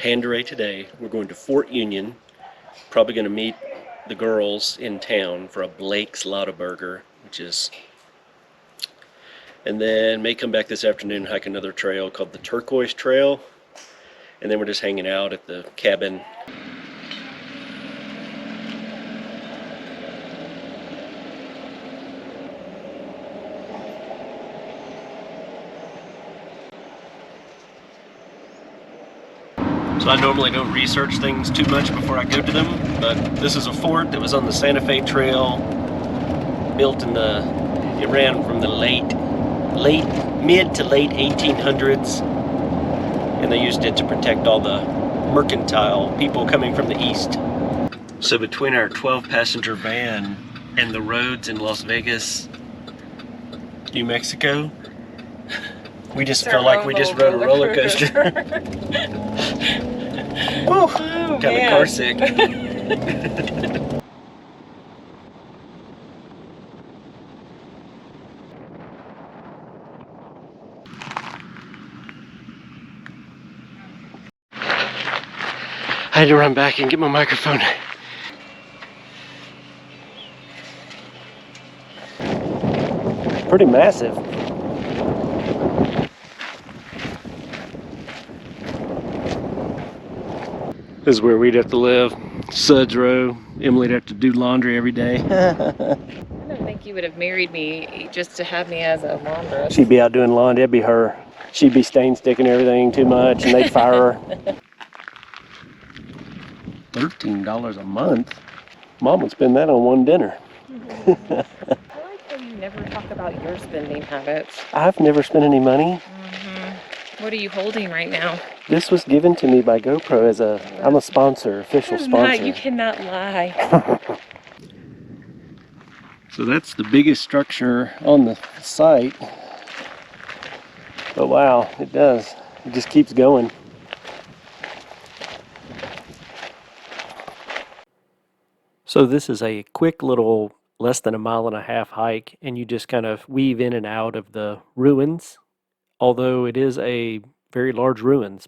Panderay today. We're going to Fort Union. Probably going to meet the girls in town for a Blake's Lotsaburger, which is... And then may come back this afternoon and hike another trail called the Turquoise Trail. And then we're just hanging out at the cabin. So I normally don't research things too much before I go to them, but this is a fort that was on the Santa Fe Trail, built in the, it ran from the mid to late 1800s, and they used it to protect all the mercantile people coming from the east. So between our 12-passenger van and the roads in Las Vegas, New Mexico, we just felt like we just rode a roller coaster. Woo! Kind of car sick. I had to run back and get my microphone. Pretty massive. This is where we'd have to live. Suds Row. Emily'd have to do laundry every day. I don't think you would have married me just to have me as a laundress. She'd be out doing laundry. That'd be her. She'd be stain sticking everything too much, and they'd fire her. $13 a month? Mom would spend that on one dinner. I like how you never talk about your spending habits. I've never spent any money. What are you holding right now? This was given to me by GoPro as I'm a sponsor, official sponsor. You cannot lie. So that's the biggest structure on the site. But wow, it does. It just keeps going. So this is a quick little less than a mile and a half hike, and you just kind of weave in and out of the ruins, although it is a very large ruins.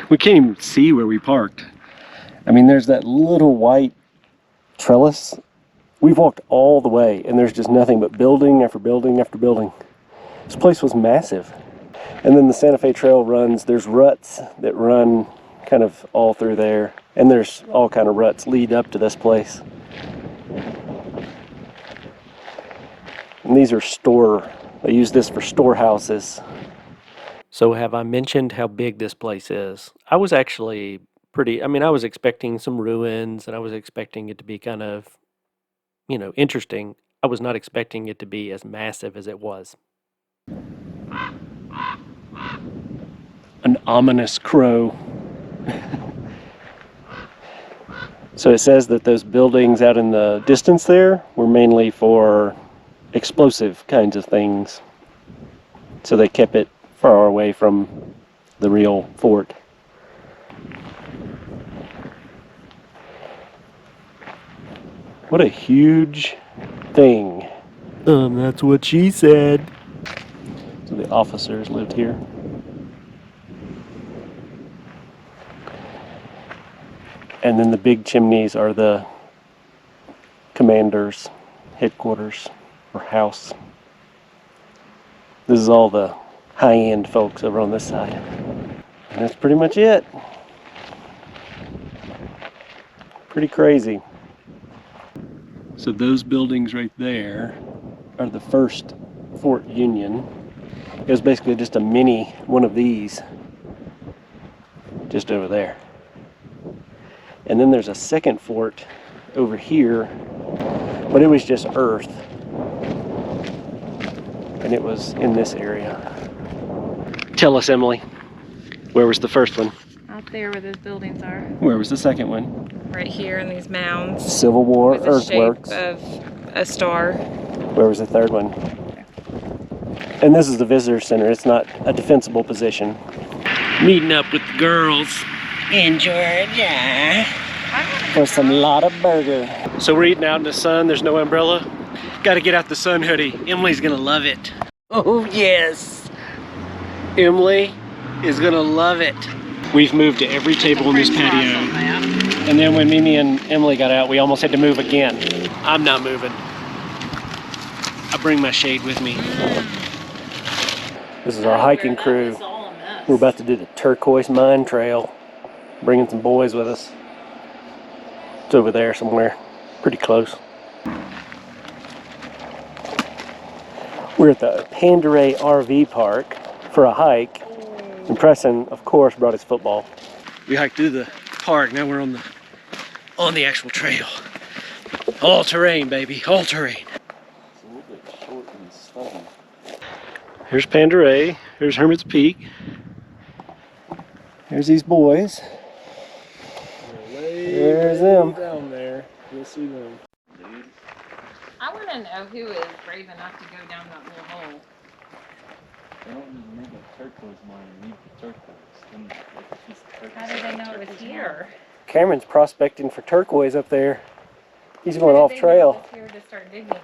We can't even see where we parked. I mean, there's that little white trellis. We've walked all the way, and there's just nothing but building after building after building. This place was massive. And then the Santa Fe Trail runs, there's ruts that run kind of all through there. And there's all kind of ruts lead up to this place. And these are they use this for storehouses. So have I mentioned how big this place is? I was actually I was expecting some ruins, and I was expecting it to be kind of, interesting. I was not expecting it to be as massive as it was. An ominous crow. So it says that those buildings out in the distance there were mainly for explosive kinds of things. So they kept it far away from the real fort. What a huge thing. That's what she said. So the officers lived here. And then the big chimneys are the commander's headquarters or house. This is all the high-end folks over on this side. And that's pretty much it. Pretty crazy. So those buildings right there are the first Fort Union. It was basically just a mini one of these just over there. And then there's a second fort over here, but it was just earth. And it was in this area. Tell us, Emily, where was the first one? Out there where those buildings are. Where was the second one? Right here in these mounds. Civil War with the earthworks. Shape of a star. Where was the third one? And this is the visitor center. It's not a defensible position. Meeting up with the girls in Georgia for some Lotsaburger. So we're eating out in the sun. There's no umbrella. Got to get out the sun hoodie. Emily's gonna love it. Oh yes, Emily is gonna love it. We've moved to every table in this patio. And then when Mimi and Emily got out, we almost had to move again. I'm not moving. I bring my shade with me. This is our hiking crew. We're about to do the Turquoise Mine Trail. Bringing some boys with us. It's over there somewhere, pretty close. We're at the Pandaray RV Park for a hike. And Preston, of course, brought his football. We hiked through the park, now we're on the actual trail. All terrain, baby, all terrain. It's a little bit short and stubby. Here's Pandaray, here's Hermit's Peak. Here's these boys. There's them. Down there, you'll see them. I want to know who is brave enough to go down that little hole. They don't need to make a turquoise mine, they need the turquoise. How did they know it was here? Cameron's prospecting for turquoise up there. He's going off trail. How did they know it was here to start digging?